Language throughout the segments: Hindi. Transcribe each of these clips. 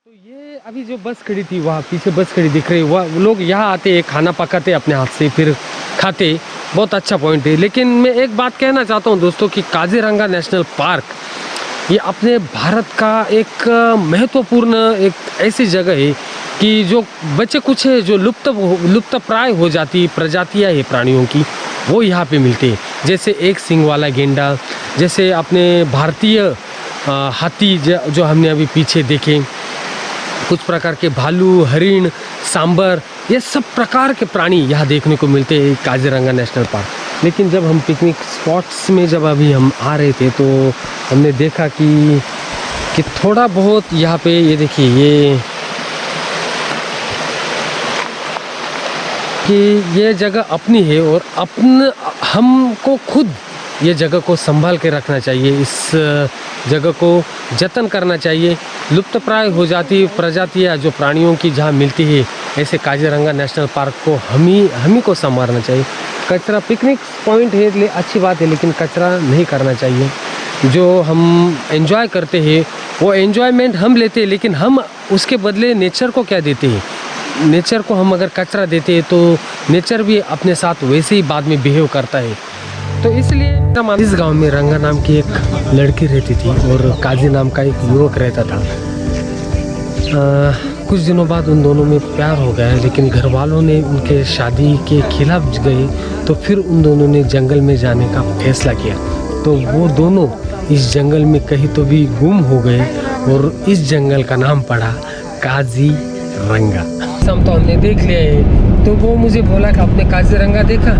तो ये अभी जो बस खड़ी थी, वहाँ पीछे बस खड़ी दिख रही, वह लोग यहाँ आते खाना पकाते अपने हाथ से फिर खाते। बहुत अच्छा पॉइंट है। लेकिन मैं एक बात कहना चाहता हूँ दोस्तों कि काजीरंगा नेशनल पार्क ये अपने भारत का एक महत्वपूर्ण एक ऐसी जगह है कि जो बच्चे कुछ है जो लुप्त प्राय हो जाती प्रजातियाँ है प्राणियों की, वो यहाँ पे मिलते हैं। जैसे एक सींग वाला गेंडा, जैसे अपने भारतीय हाथी जो हमने अभी पीछे देखे, कुछ प्रकार के भालू, हरिण, सांबर, ये सब प्रकार के प्राणी यहाँ देखने को मिलते हैं काजीरंगा नेशनल पार्क। लेकिन जब हम पिकनिक स्पॉट्स में जब अभी हम आ रहे थे तो हमने देखा कि थोड़ा बहुत यहाँ पे ये देखिए ये जगह अपनी है और हमको खुद ये जगह को संभाल के रखना चाहिए। इस जगह को जतन करना चाहिए। लुप्त प्राय हो जाती प्रजातियाँ जो प्राणियों की जहाँ मिलती है, ऐसे काजीरंगा नेशनल पार्क को हम ही को संभालना चाहिए। कचरा पिकनिक पॉइंट है ले अच्छी बात है, लेकिन कचरा नहीं करना चाहिए। जो हम एंजॉय करते हैं वो एंजॉयमेंट हम लेते हैं, लेकिन हम उसके बदले नेचर को क्या देते हैं? नेचर को हम अगर कचरा देते हैं तो नेचर भी अपने साथ वैसे ही बाद में बिहेव करता है। तो इसलिए इस गांव में रंगा नाम की एक लड़की रहती थी और काजी नाम का एक युवक रहता था। कुछ दिनों बाद उन दोनों में प्यार हो गया, लेकिन घर वालों ने उनके शादी के खिलाफ गए तो फिर उन दोनों ने जंगल में जाने का फैसला किया। तो वो दोनों इस जंगल में कहीं तो भी गुम हो गए और इस जंगल का नाम पड़ा काजीरंगा। हम तो हमने देख लिया है। तो वो मुझे बोला कि आपने काजीरंगा देखा?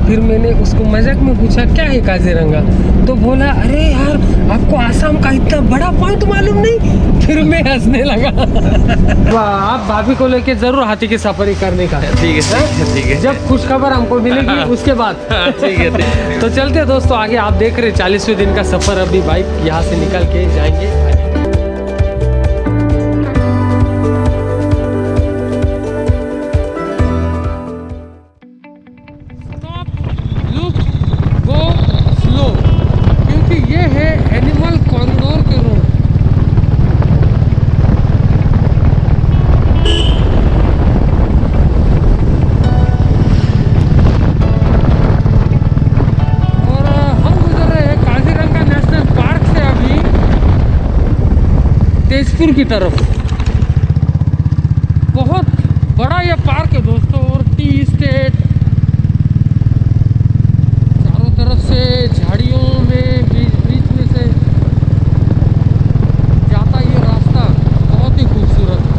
फिर मैंने उसको मजाक में पूछा क्या है काजीरंगा? तो बोला अरे यार आपको आसाम का इतना बड़ा पॉइंट मालूम नहीं? फिर मैं हंसने लगा। आप भाभी को लेके जरूर हाथी की सफारी करने का। ठीक है। जब खुशखबर हमको मिलेगी उसके बाद। ठीक है। तो चलते दोस्तों आगे। आप देख रहे 40वें दिन का सफर। अभी बाइक यहाँ से निकल के जाएंगे। तेजपुर की तरफ बहुत बड़ा यह पार्क है दोस्तों, और टी स्टेट चारों तरफ से झाड़ियों में बीच में से जाता ये रास्ता बहुत ही खूबसूरत है।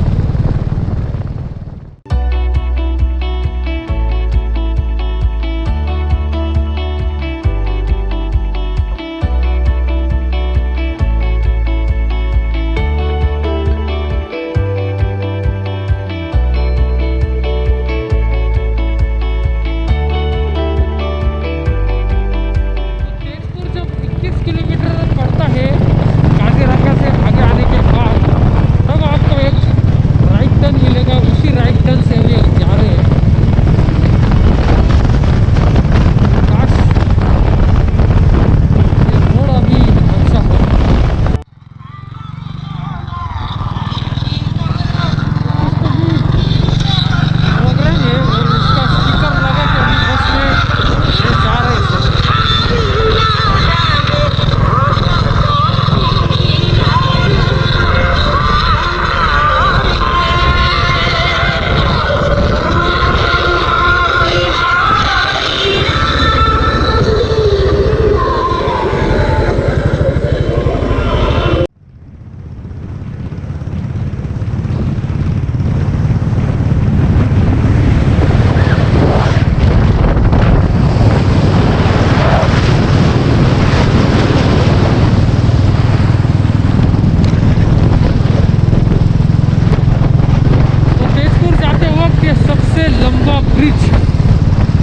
ब्रिज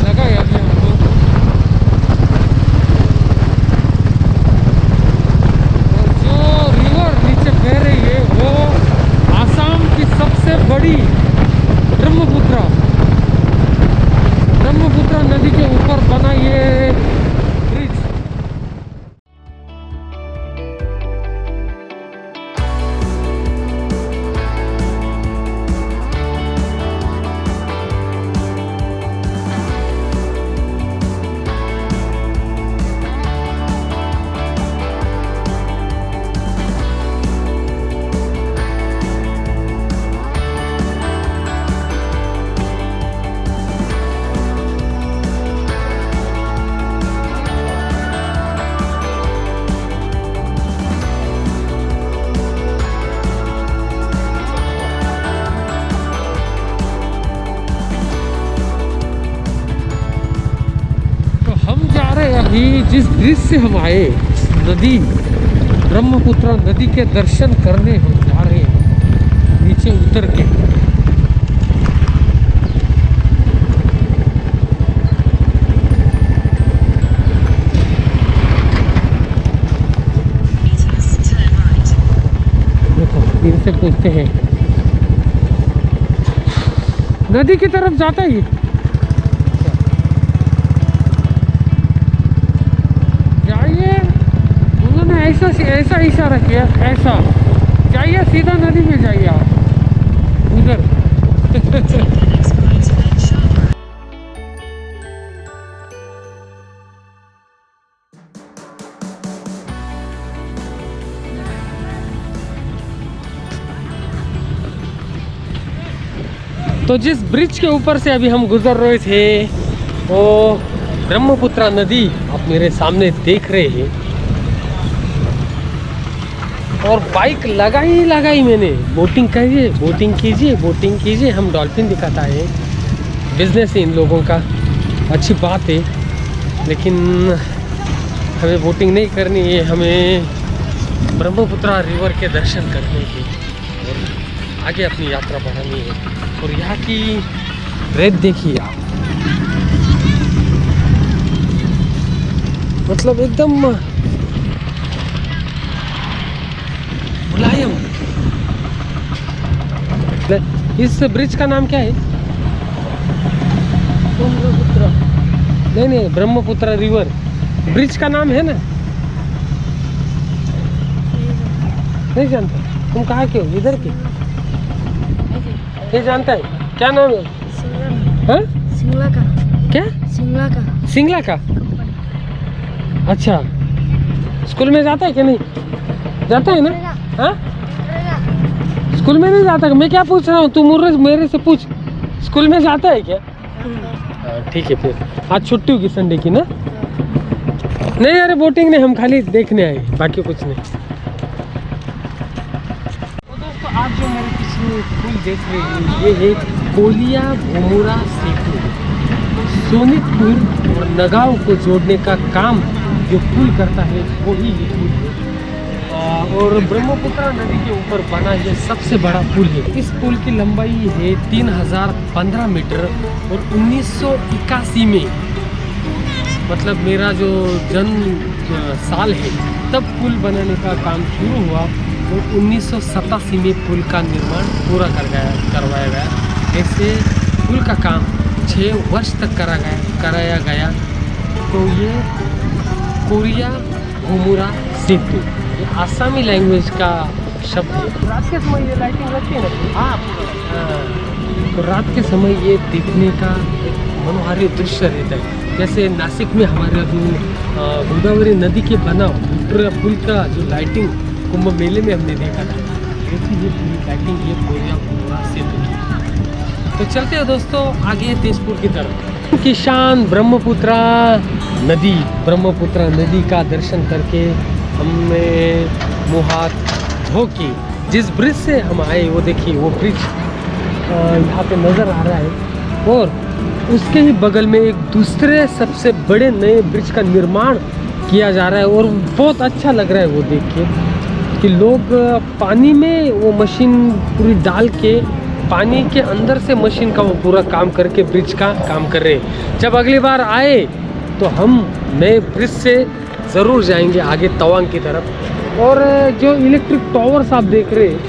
लगा है अभी हमको। और जो रिवर नीचे बह रही है वो आसाम की सबसे बड़ी ब्रह्मपुत्र नदी के ऊपर बना ये ब्रिज। जिस ब्रिज से हम आए, नदी ब्रह्मपुत्र नदी के दर्शन करने हम जा रहे हैं नीचे उतर के। देखो इनसे पूछते हैं, नदी की तरफ जाता है ये? जाइए, उन्होंने ऐसा इशारा किया, ऐसा जाइए, सीधा नदी में जाइए आप उधर। तो जिस ब्रिज के ऊपर से अभी हम गुजर रहे थे वो ब्रह्मपुत्र नदी आप मेरे सामने देख रहे हैं। और बाइक लगाई मैंने, बोटिंग करिए, बोटिंग कीजिए, बोटिंग कीजिए। हम डॉल्फिन दिखाता है, बिजनेस है इन लोगों का, अच्छी बात है, लेकिन हमें बोटिंग नहीं करनी है, हमें ब्रह्मपुत्र रिवर के दर्शन करने हैं और आगे अपनी यात्रा बढ़ानी है। और यहाँ की रेत देखिए आप, मतलब एकदम मुलायम। इस ब्रिज का नाम क्या है? ब्रह्मपुत्र। नहीं, ब्रह्मपुत्र रिवर ब्रिज का नाम है ना? नहीं जानता? तुम कहाँ के हो? इधर के? ये जानता है? क्या नाम है? हाँ? सिंगला का। क्या? सिंगला का। सिंगला का? अच्छा, स्कूल में जाता है कि नहीं? जाता है ना? हाँ? स्कूल में नहीं जाता? मैं क्या पूछ रहा हूँ, तू मेरे से पूछ, स्कूल में जाता है क्या? हाँ ठीक है, फिर आज छुट्टी होगी संडे की ना? नहीं अरे बोटिंग नहीं, हम खाली देखने आए, बाकी कुछ नहीं। तो दोस्तों आप जो मेरे पीछे पुल देख रहे हैं ये है कोलिया भोमुरा सेतु। सोनितपुर और नगांव को जोड़ने का काम जो पुल करता है वही ये पुल है। और ब्रह्मपुत्र नदी के ऊपर बना ये सबसे बड़ा पुल है। इस पुल की लंबाई है 3015 मीटर और 1981 में, मतलब मेरा जो जन्म साल है तब पुल बनाने का काम शुरू हुआ और 1987 में पुल का निर्माण पूरा करवाया गया। ऐसे पुल का काम 6 वर्ष तक कराया गया। तो ये कोलिया भोमुरा सेतु, ये आसामी लैंग्वेज का शब्द है। रात के समय ये लाइटिंग रहती है ना, तो रात के समय ये देखने का एक मनोहारी दृश्य रहता है। जैसे नासिक में हमारे अभी गोदावरी नदी के बना पूरा पुल का जो लाइटिंग कुंभ मेले में हमने देखा था, ऐसी ये पूरी लाइटिंग ये कोलिया भोमुरा सेतु की। तो चलते हैं दोस्तों आगे तेजपुर की तरफ। किसान ब्रह्मपुत्र नदी का दर्शन करके हमने मुँह हाथ धो के जिस ब्रिज से हम आए वो देखिए, वो ब्रिज यहाँ पे नज़र आ रहा है। और उसके ही बगल में एक दूसरे सबसे बड़े नए ब्रिज का निर्माण किया जा रहा है और बहुत अच्छा लग रहा है वो देख के कि लोग पानी में वो मशीन पूरी डाल के पानी के अंदर से मशीन का वो पूरा काम करके ब्रिज का काम कर रहे हैं। जब अगली बार आए तो हम नए ब्रिज से ज़रूर जाएंगे आगे तवांग की तरफ। और जो इलेक्ट्रिक टावर्स आप देख रहे हैं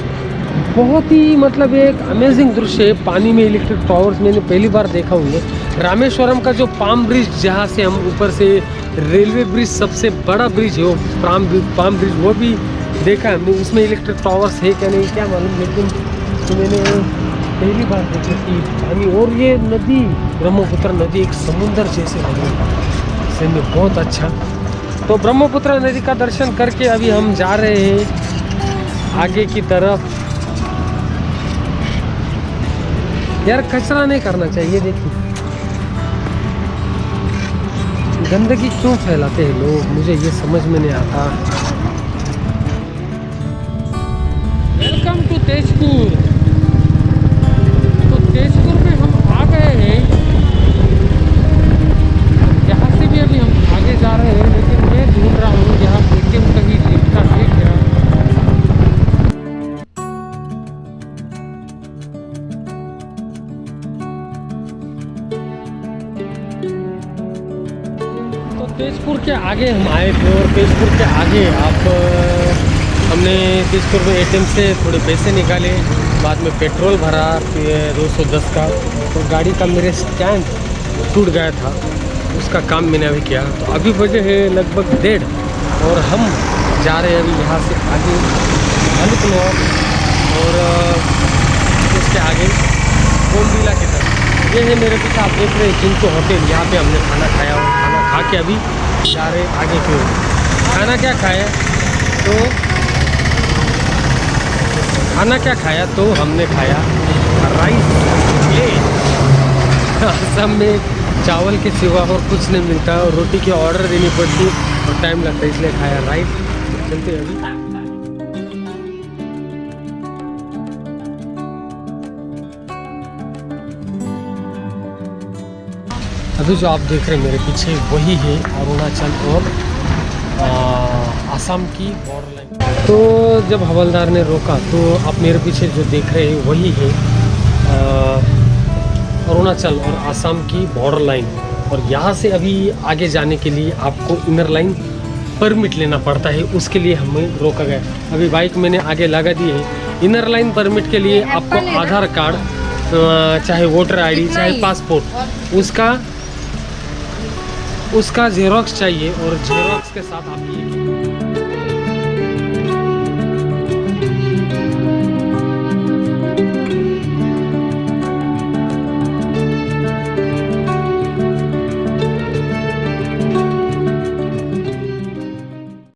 बहुत ही मतलब एक अमेजिंग दृश्य है। पानी में इलेक्ट्रिक टावर्स मैंने पहली बार देखा हुआ है। रामेश्वरम का जो पाम ब्रिज जहाँ से हम ऊपर से रेलवे ब्रिज सबसे बड़ा ब्रिज है वो पाम ब्रिज वो भी देखा हमने, उसमें इलेक्ट्रिक टावर्स है क्या नहीं क्या मालूम, लेकिन तो मैंने पहली बार देखी थी पानी। और ये नदी ब्रह्मपुत्र नदी एक समुंदर जैसे लग रही है, इससे में बहुत अच्छा। तो ब्रह्मपुत्र नदी का दर्शन करके अभी हम जा रहे हैं आगे की तरफ। यार कचरा नहीं करना चाहिए, देखिए गंदगी क्यों फैलाते हैं लोग, मुझे ये समझ में नहीं आता। Welcome to Tezpur. तो तेजपुर में हम आ गए हैं, यहाँ से भी अभी हम आगे जा रहे हैं, लेकिन तेजपुर के आगे हम आए थे और तेजपुर के आगे हमने तेजपुर में एटीएम से थोड़े पैसे निकाले, बाद में पेट्रोल भरा 210 का, और गाड़ी का मेरे स्टैंड टूट गया था, उसका काम मैंने अभी किया। तो अभी बजे है लगभग 1:30 और हम जा रहे हैं अभी यहाँ से आगे अलीकनौर और उसके आगे बोमडीला की तरफ। ये है मेरे पीछे आप देख रहे हैं जिनको होटल, यहाँ पे हमने खाना खाया और खाना खा के अभी जा रहे आगे की ओर। खाना क्या खाया तो हमने खाया राइस प्लेट। असम में चावल के सिवा और कुछ नहीं मिलता और रोटी की ऑर्डर देनी पड़ती और टाइम लगता है, इसलिए खाया राइस। चलते हैं अभी जो आप देख रहे हैं मेरे पीछे वही है अरुणाचल और असम की बॉर्डर लाइन। तो जब हवलदार ने रोका तो आप मेरे पीछे जो देख रहे हैं वही है अरुणाचल और असम की बॉर्डर लाइन, और यहाँ से अभी आगे जाने के लिए आपको इनर लाइन परमिट लेना पड़ता है, उसके लिए हमें रोका गया। अभी बाइक मैंने आगे लगा दी है। इनर लाइन परमिट के लिए आपको आधार कार्ड, चाहे वोटर आईडी, चाहे पासपोर्ट, उसका जेरोक्स चाहिए और जेरोक्स के साथ आप